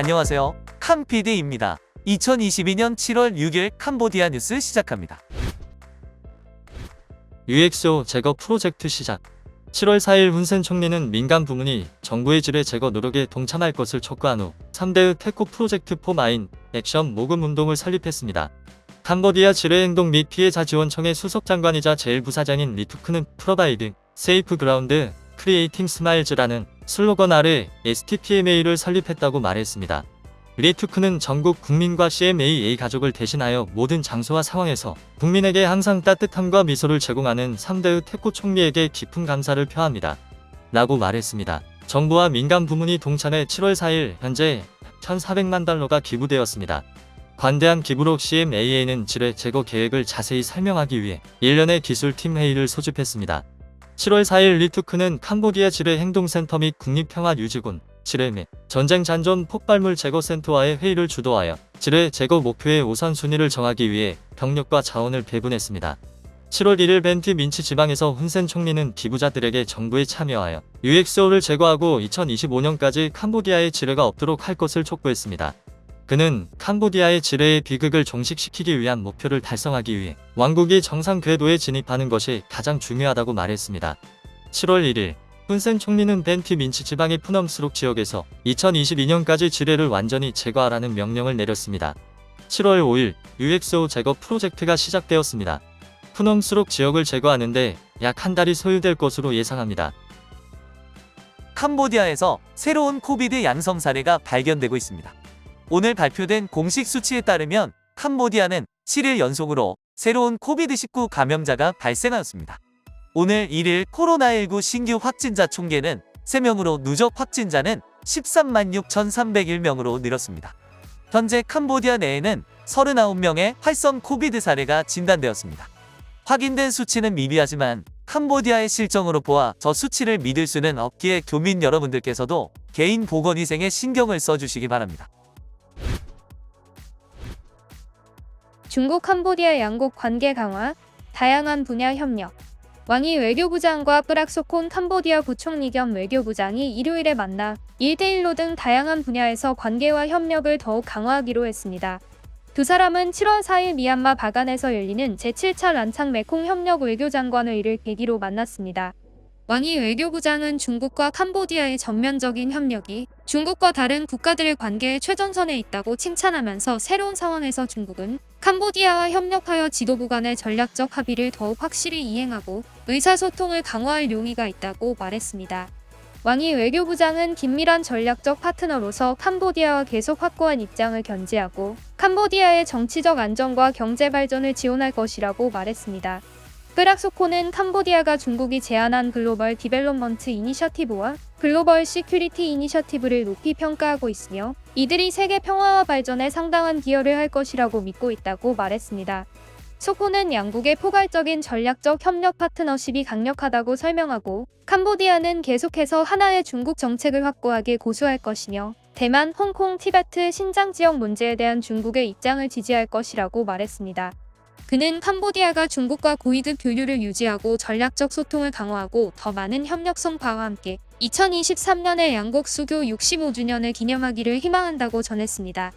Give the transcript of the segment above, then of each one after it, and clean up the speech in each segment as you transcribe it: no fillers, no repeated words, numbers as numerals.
안녕하세요. 캄PD입니다. 2022년 7월 6일 캄보디아 뉴스 시작합니다. UXO 제거 프로젝트 시작. 7월 4일 훈센 총리는 민간 부문이 정부의 지뢰 제거 노력에 동참할 것을 촉구한 후 3대의 테코 프로젝트 포 마인 액션 모금 운동을 설립했습니다. 캄보디아 지뢰 행동 및 피해자 지원청의 수석장관이자 제1부사장인 리투크는 프로바이드, 세이프 그라운드, 크리에이팅 스마일즈라는 슬로건 아래 STPMA를 설립했다고 말했습니다. 리투크는 전국 국민과 CMAA 가족을 대신하여 모든 장소와 상황에서 국민에게 항상 따뜻함과 미소를 제공하는 3대의 테코 총리에게 깊은 감사를 표합니다. 라고 말했습니다. 정부와 민간 부문이 동참해 7월 4일 현재 1,400만 달러가 기부되었습니다. 관대한 기부로 CMAA는 지뢰 제거 계획을 자세히 설명하기 위해 1년의 기술팀 회의를 소집했습니다. 7월 4일 리투크는 캄보디아 지뢰 행동센터 및 국립평화유지군, 지뢰 및 전쟁 잔존 폭발물 제거센터와의 회의를 주도하여 지뢰 제거 목표의 우선순위를 정하기 위해 병력과 자원을 배분했습니다. 7월 1일 벤티 민치 지방에서 훈센 총리는 기부자들에게 정부에 참여하여 UXO를 제거하고 2025년까지 캄보디아에 지뢰가 없도록 할 것을 촉구했습니다. 그는 캄보디아의 지뢰의 비극을 종식시키기 위한 목표를 달성하기 위해 왕국이 정상 궤도에 진입하는 것이 가장 중요하다고 말했습니다. 7월 1일 훈센 총리는 벤티 민치 지방의 푸넘스룩 지역에서 2022년까지 지뢰를 완전히 제거하라는 명령을 내렸습니다. 7월 5일 UXO 제거 프로젝트가 시작되었습니다. 푸넘스룩 지역을 제거하는데 약 한 달이 소요될 것으로 예상합니다. 캄보디아에서 새로운 코비드 양성 사례가 발견되고 있습니다. 오늘 발표된 공식 수치에 따르면 캄보디아는 7일 연속으로 새로운 코비드-19 감염자가 발생하였습니다. 오늘 1일 코로나19 신규 확진자 총계는 3명으로 누적 확진자는 13만 6,301명으로 늘었습니다. 현재 캄보디아 내에는 39명의 활성 코비드 사례가 진단되었습니다. 확인된 수치는 미비하지만 캄보디아의 실정으로 보아 저 수치를 믿을 수는 없기에 교민 여러분들께서도 개인 보건위생에 신경을 써주시기 바랍니다. 중국 캄보디아 양국 관계 강화, 다양한 분야 협력. 왕이 외교부장과 프락소콘 캄보디아 부총리 겸 외교부장이 일요일에 만나 1대1로 등 다양한 분야에서 관계와 협력을 더욱 강화하기로 했습니다. 두 사람은 7월 4일 미얀마 바간에서 열리는 제7차 란창 메콩 협력 외교장관회의를 계기로 만났습니다. 왕이 외교부장은 중국과 캄보디아의 전면적인 협력이 중국과 다른 국가들의 관계의 최전선에 있다고 칭찬하면서 새로운 상황에서 중국은 캄보디아와 협력하여 지도부 간의 전략적 합의를 더욱 확실히 이행하고 의사소통을 강화할 용의가 있다고 말했습니다. 왕이 외교부장은 긴밀한 전략적 파트너로서 캄보디아와 계속 확고한 입장을 견지하고 캄보디아의 정치적 안정과 경제 발전을 지원할 것이라고 말했습니다. 프락소콘은 캄보디아가 중국이 제안한 글로벌 디벨롭먼트 이니셔티브와 글로벌 시큐리티 이니셔티브를 높이 평가하고 있으며 이들이 세계 평화와 발전에 상당한 기여를 할 것이라고 믿고 있다고 말했습니다. 소콘은 양국의 포괄적인 전략적 협력 파트너십이 강력하다고 설명하고 캄보디아는 계속해서 하나의 중국 정책을 확고하게 고수할 것이며 대만, 홍콩, 티베트, 신장 지역 문제에 대한 중국의 입장을 지지할 것이라고 말했습니다. 그는 캄보디아가 중국과 고위급 교류를 유지하고 전략적 소통을 강화하고 더 많은 협력 성과와 함께 2023년에 양국 수교 65주년을 기념하기를 희망한다고 전했습니다.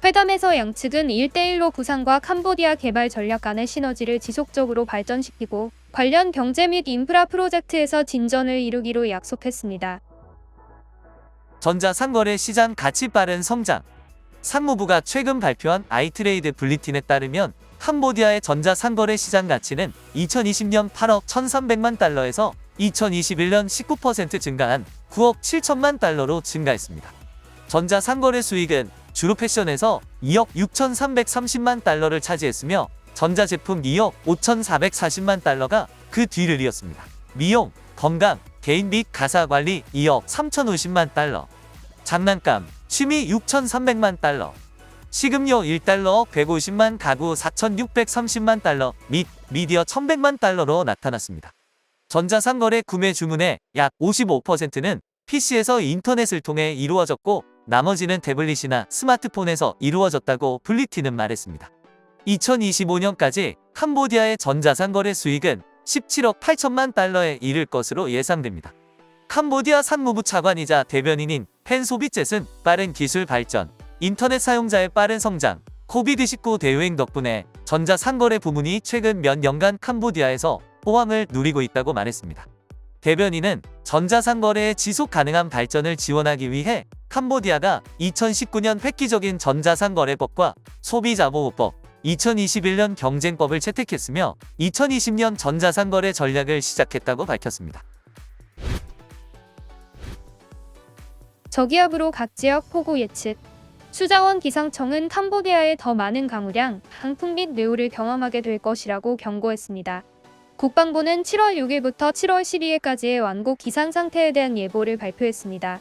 회담에서 양측은 1대1로 부산과 캄보디아 개발 전략 간의 시너지를 지속적으로 발전시키고 관련 경제 및 인프라 프로젝트에서 진전을 이루기로 약속했습니다. 전자상거래 시장 가치 빠른 성장. 상무부가 최근 발표한 아이트레이드 불리틴에 따르면 캄보디아의 전자상거래 시장 가치는 2020년 8억 1,300만 달러에서 2021년 19% 증가한 9억 7천만 달러로 증가했습니다. 전자상거래 수익은 주로 패션에서 2억 6,330만 달러를 차지했으며 전자제품 2억 5,440만 달러가 그 뒤를 이었습니다. 미용, 건강, 개인 및 가사관리 2억 3,050만 달러, 장난감, 취미 6,300만 달러, 식음료 1달러 150만 가구 4,630만 달러 및 미디어 1,100만 달러로 나타났습니다. 전자상거래 구매 주문의 약 55%는 PC에서 인터넷을 통해 이루어졌고 나머지는 태블릿이나 스마트폰에서 이루어졌다고 불리틴은 말했습니다. 2025년까지 캄보디아의 전자상거래 수익은 17억 8천만 달러에 이를 것으로 예상됩니다. 캄보디아 상무부 차관이자 대변인인 팬 소비젯은 빠른 기술 발전, 인터넷 사용자의 빠른 성장, 코비드19 대유행 덕분에 전자상거래 부문이 최근 몇 년간 캄보디아에서 호황을 누리고 있다고 말했습니다. 대변인은 전자상거래의 지속 가능한 발전을 지원하기 위해 캄보디아가 2019년 획기적인 전자상거래법과 소비자보호법, 2021년 경쟁법을 채택했으며 2020년 전자상거래 전략을 시작했다고 밝혔습니다. 저기압으로 각 지역 폭우 예측. 수자원 기상청은 캄보디아에 더 많은 강우량, 강풍 및 뇌우를 경험하게 될 것이라고 경고했습니다. 국방부는 7월 6일부터 7월 12일까지의 완곡 기상 상태에 대한 예보를 발표했습니다.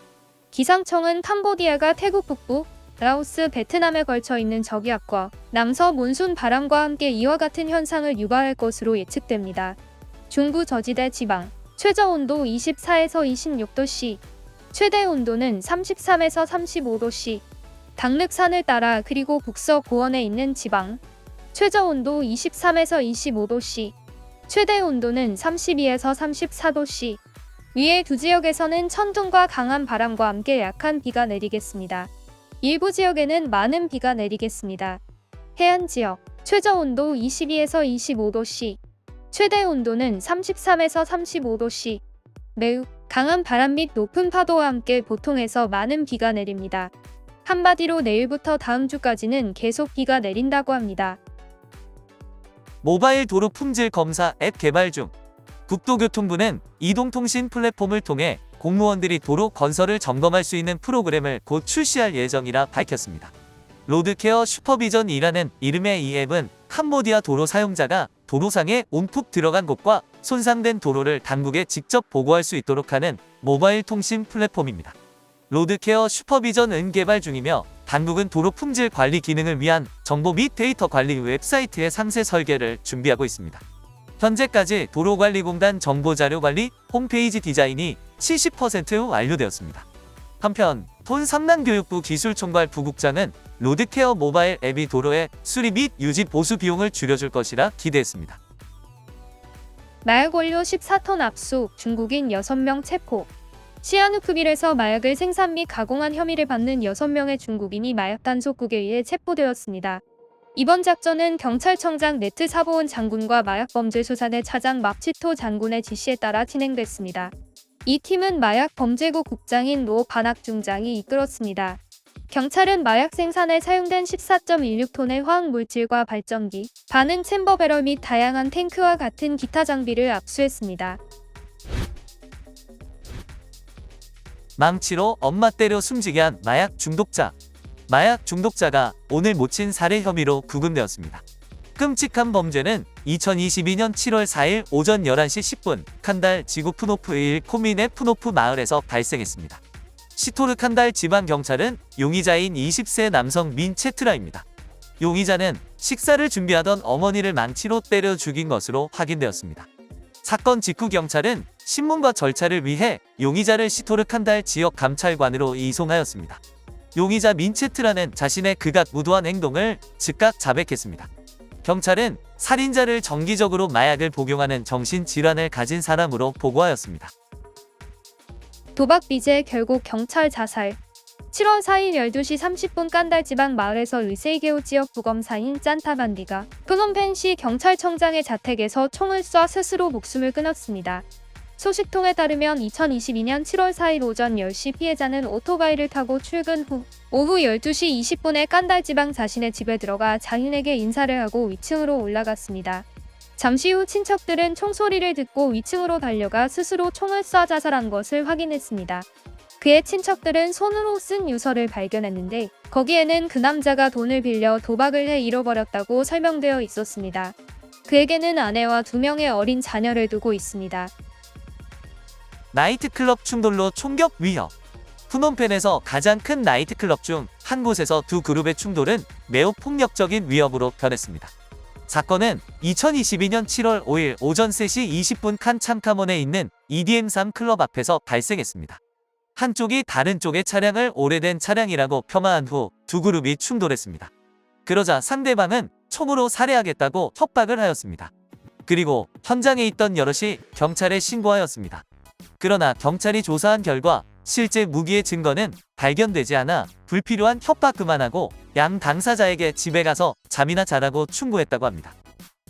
기상청은 캄보디아가 태국 북부, 라오스, 베트남에 걸쳐 있는 저기압과 남서 몬순 바람과 함께 이와 같은 현상을 유발할 것으로 예측됩니다. 중부 저지대 지방, 최저 온도 24에서 26도씨, 최대 온도는 33에서 35도씨, 당륵산을 따라 그리고 북서 고원에 있는 지방, 최저 온도 23에서 25도씨, 최대 온도는 32에서 34도씨. 위의 두 지역에서는 천둥과 강한 바람과 함께 약한 비가 내리겠습니다. 일부 지역에는 많은 비가 내리겠습니다. 해안 지역, 최저 온도 22에서 25도씨, 최대 온도는 33에서 35도씨. 매우 강한 바람 및 높은 파도와 함께 보통에서 많은 비가 내립니다. 한마디로 내일부터 다음 주까지는 계속 비가 내린다고 합니다. 모바일 도로 품질 검사 앱 개발 중. 국토교통부는 이동통신 플랫폼을 통해 공무원들이 도로 건설을 점검할 수 있는 프로그램을 곧 출시할 예정이라 밝혔습니다. 로드케어 슈퍼비전이라는 이름의 이 앱은 캄보디아 도로 사용자가 도로상에 움푹 들어간 곳과 손상된 도로를 당국에 직접 보고할 수 있도록 하는 모바일 통신 플랫폼입니다. 로드케어 슈퍼비전은 개발 중이며 당국은 도로 품질 관리 기능을 위한 정보 및 데이터 관리 웹사이트의 상세 설계를 준비하고 있습니다. 현재까지 도로관리공단 정보자료관리 홈페이지 디자인이 70% 완료되었습니다. 한편 톤삼난교육부 기술총괄 부국장은 로드케어 모바일 앱이 도로의 수리 및 유지 보수 비용을 줄여줄 것이라 기대했습니다. 마약 원료 14톤 압수, 중국인 6명 체포. 시아누크빌에서 마약을 생산 및 가공한 혐의를 받는 6명의 중국인이 마약 단속국에 의해 체포되었습니다. 이번 작전은 경찰청장 네트 사보온 장군과 마약범죄수사대 차장 맙치토 장군의 지시에 따라 진행됐습니다. 이 팀은 마약범죄국 국장인 로 반악 중장이 이끌었습니다. 경찰은 마약 생산에 사용된 14.16톤의 화학물질과 발전기, 반응 챔버 배럴 및 다양한 탱크와 같은 기타 장비를 압수했습니다. 망치로 엄마 때려 숨지게 한 마약 중독자. 마약 중독자가 오늘 모친 살해 혐의로 구금되었습니다. 끔찍한 범죄는 2022년 7월 4일 오전 11시 10분 칸달 지구 푸노프 일 코민의 푸노프 마을에서 발생했습니다. 시토르 칸달 지방경찰은 용의자인 20세 남성 민 체트라입니다. 용의자는 식사를 준비하던 어머니를 망치로 때려 죽인 것으로 확인되었습니다. 사건 직후 경찰은 신문과 절차를 위해 용의자를 시토르 칸달 지역 감찰관으로 이송하였습니다. 용의자 민체트라는 자신의 극악 무도한 행동을 즉각 자백했습니다. 경찰은 살인자를 정기적으로 마약을 복용하는 정신질환을 가진 사람으로 보고하였습니다. 도박 빚에 결국 경찰 자살. 7월 4일 12시 30분 깐달 지방 마을에서 의세이게오 지역 부검사인 짠타반디가 프놈펜시 경찰청장의 자택에서 총을 쏴 스스로 목숨을 끊었습니다. 소식통에 따르면 2022년 7월 4일 오전 10시 피해자는 오토바이를 타고 출근 후 오후 12시 20분에 깐달 지방 자신의 집에 들어가 장인에게 인사를 하고 위층으로 올라갔습니다. 잠시 후 친척들은 총소리를 듣고 위층으로 달려가 스스로 총을 쏴 자살한 것을 확인했습니다. 그의 친척들은 손으로 쓴 유서를 발견했는데 거기에는 그 남자가 돈을 빌려 도박을 해 잃어버렸다고 설명되어 있었습니다. 그에게는 아내와 2명의 어린 자녀를 두고 있습니다. 나이트클럽 충돌로 총격 위협. 푸놈펜에서 가장 큰 나이트클럽 중 한 곳에서 두 그룹의 충돌은 매우 폭력적인 위협으로 변했습니다. 사건은 2022년 7월 5일 오전 3시 20분 칸 참카몬에 있는 EDM3 클럽 앞에서 발생했습니다. 한쪽이 다른 쪽의 차량을 오래된 차량이라고 폄하한 후 두 그룹이 충돌했습니다. 그러자 상대방은 총으로 살해하겠다고 협박을 하였습니다. 그리고 현장에 있던 여럿이 경찰에 신고하였습니다. 그러나 경찰이 조사한 결과 실제 무기의 증거는 발견되지 않아 불필요한 협박 그만하고 양 당사자에게 집에 가서 잠이나 자라고 충고했다고 합니다.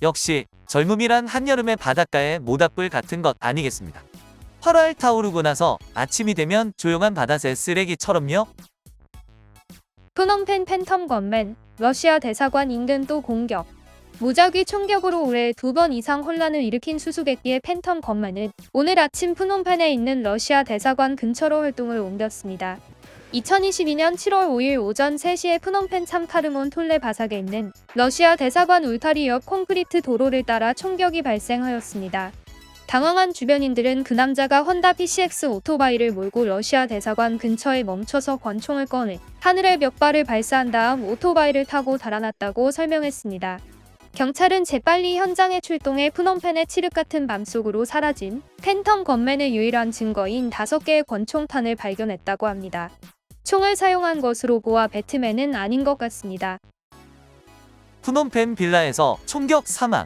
역시 젊음이란 한여름의 바닷가의 모닥불 같은 것 아니겠습니까? 활활 타오르고 나서 아침이 되면 조용한 바다새 쓰레기처럼요. 프놈펜 팬텀 건맨, 러시아 대사관 인근 또 공격. 무작위 총격으로 올해 2번 이상 혼란을 일으킨 수수께끼의 팬텀 건맨은 오늘 아침 프놈펜에 있는 러시아 대사관 근처로 활동을 옮겼습니다. 2022년 7월 5일 오전 3시에 프놈펜 참카르몬 톨레 바삭에 있는 러시아 대사관 울타리 옆 콘크리트 도로를 따라 총격이 발생하였습니다. 당황한 주변인들은 그 남자가 혼다 PCX 오토바이를 몰고 러시아 대사관 근처에 멈춰서 권총을 꺼내 하늘에 몇 발을 발사한 다음 오토바이를 타고 달아났다고 설명했습니다. 경찰은 재빨리 현장에 출동해 프놈펜의 칠흑 같은 밤속으로 사라진 팬텀 건맨의 유일한 증거인 5개의 권총탄을 발견했다고 합니다. 총을 사용한 것으로 보아 배트맨은 아닌 것 같습니다. 프놈펜 빌라에서 총격 사망.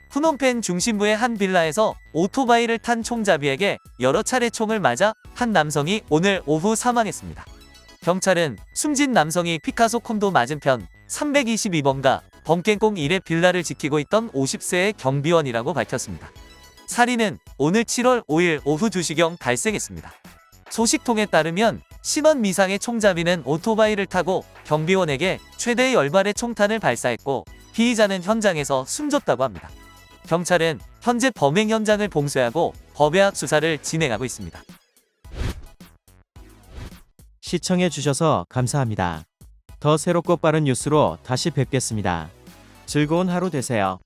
프놈펜 중심부의 한 빌라에서 오토바이를 탄 총잡이에게 여러 차례 총을 맞아 한 남성이 오늘 오후 사망했습니다. 경찰은 숨진 남성이 피카소 콘도 맞은편 322번가 범깽꽁 1의 빌라를 지키고 있던 50세의 경비원이라고 밝혔습니다. 살인은 오늘 7월 5일 오후 2시경 발생했습니다. 소식통에 따르면 신원 미상의 총잡이는 오토바이를 타고 경비원에게 최대 10발의 총탄을 발사했고 피의자는 현장에서 숨졌다고 합니다. 경찰은 현재 범행 현장을 봉쇄하고 법의학 수사를 진행하고 있습니다. 시청해주셔서 감사합니다. 더 새롭고 빠른 뉴스로 다시 뵙겠습니다. 즐거운 하루 되세요.